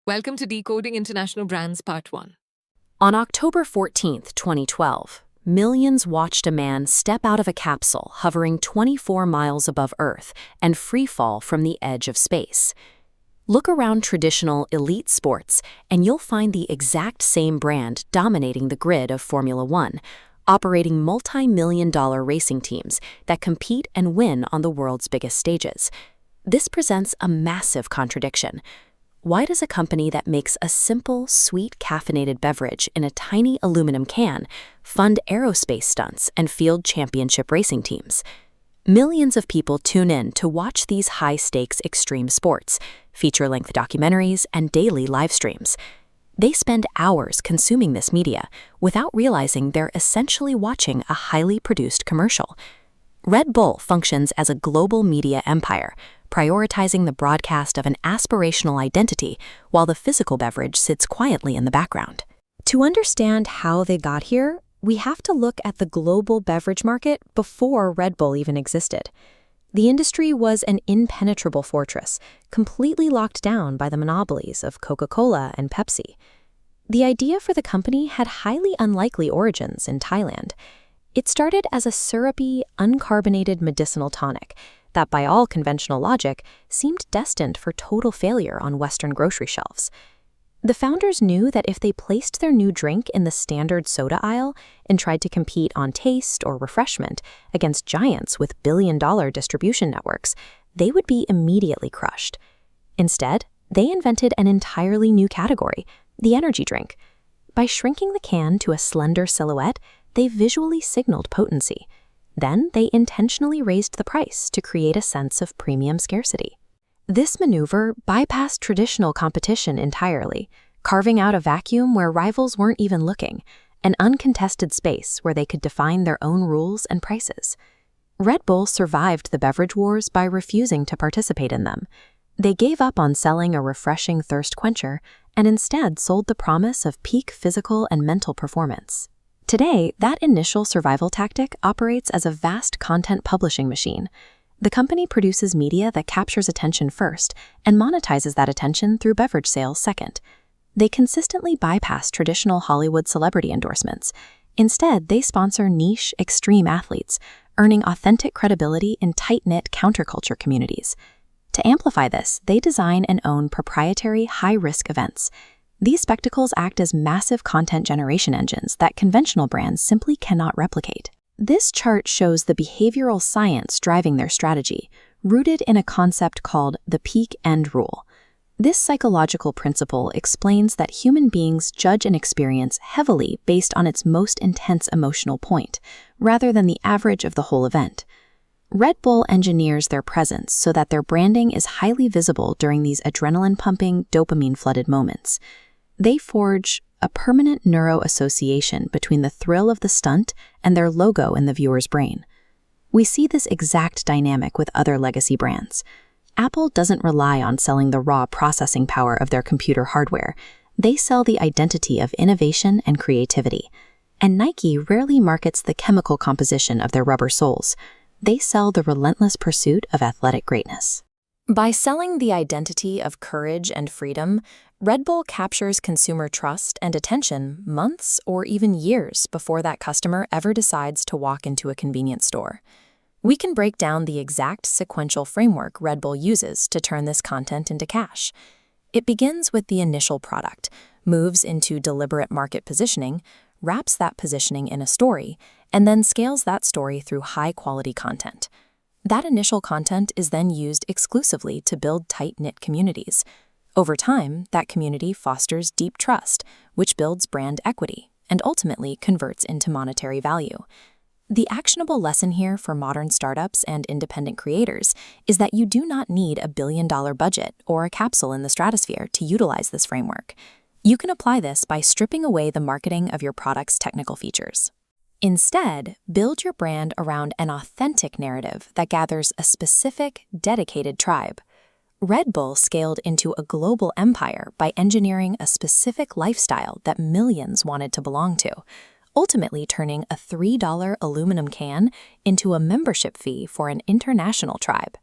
Welcome to Decoding International Brands Part 1. On October 14th, 2012, millions watched a man step out of a capsule hovering 24 miles above Earth and free-fall from the edge of space. Look around traditional elite sports, and you'll find the exact same brand dominating the grid of Formula One, operating multi-million-dollar racing teams that compete and win on the world's biggest stages. This presents a massive contradiction. Why does a company that makes a simple, sweet caffeinated beverage in a tiny aluminum can fund aerospace stunts and field championship racing teams? Millions of people tune in to watch these high-stakes extreme sports, feature-length documentaries, and daily live streams. They spend hours consuming this media without realizing they're essentially watching a highly produced commercial. Red Bull functions as a global media empire, prioritizing the broadcast of an aspirational identity while the physical beverage sits quietly in the background. To understand how they got here, we have to look at the global beverage market before Red Bull even existed. The industry was an impenetrable fortress, completely locked down by the monopolies of Coca-Cola and Pepsi. The idea for the company had highly unlikely origins in Thailand. It started as a syrupy, uncarbonated medicinal tonic that, by all conventional logic, seemed destined for total failure on Western grocery shelves. The founders knew that if they placed their new drink in the standard soda aisle and tried to compete on taste or refreshment against giants with billion-dollar distribution networks, they would be immediately crushed. Instead, they invented an entirely new category, the energy drink. By shrinking the can to a slender silhouette, they visually signaled potency. Then they intentionally raised the price to create a sense of premium scarcity. This maneuver bypassed traditional competition entirely, carving out a vacuum where rivals weren't even looking, an uncontested space where they could define their own rules and prices. Red Bull survived the beverage wars by refusing to participate in them. They gave up on selling a refreshing thirst quencher and instead sold the promise of peak physical and mental performance. Today, that initial survival tactic operates as a vast content publishing machine. The company produces media that captures attention first and monetizes that attention through beverage sales second. They consistently bypass traditional Hollywood celebrity endorsements. Instead, they sponsor niche, extreme athletes, earning authentic credibility in tight-knit counterculture communities. To amplify this, they design and own proprietary high-risk events. These spectacles act as massive content generation engines that conventional brands simply cannot replicate. This chart shows the behavioral science driving their strategy, rooted in a concept called the peak end rule. This psychological principle explains that human beings judge an experience heavily based on its most intense emotional point, rather than the average of the whole event. Red Bull engineers their presence so that their branding is highly visible during these adrenaline-pumping, dopamine-flooded moments. They forge a permanent neuro-association between the thrill of the stunt and their logo in the viewer's brain. We see this exact dynamic with other legacy brands. Apple doesn't rely on selling the raw processing power of their computer hardware. They sell the identity of innovation and creativity. And Nike rarely markets the chemical composition of their rubber soles. They sell the relentless pursuit of athletic greatness. By selling the identity of courage and freedom, Red Bull captures consumer trust and attention months or even years before that customer ever decides to walk into a convenience store. We can break down the exact sequential framework Red Bull uses to turn this content into cash. It begins with the initial product, moves into deliberate market positioning, wraps that positioning in a story, and then scales that story through high-quality content. That initial content is then used exclusively to build tight-knit communities. Over time, that community fosters deep trust, which builds brand equity and ultimately converts into monetary value. The actionable lesson here for modern startups and independent creators is that you do not need a billion-dollar budget or a capsule in the stratosphere to utilize this framework. You can apply this by stripping away the marketing of your product's technical features. Instead, build your brand around an authentic narrative that gathers a specific, dedicated tribe. Red Bull scaled into a global empire by engineering a specific lifestyle that millions wanted to belong to, ultimately turning a $3 aluminum can into a membership fee for an international tribe.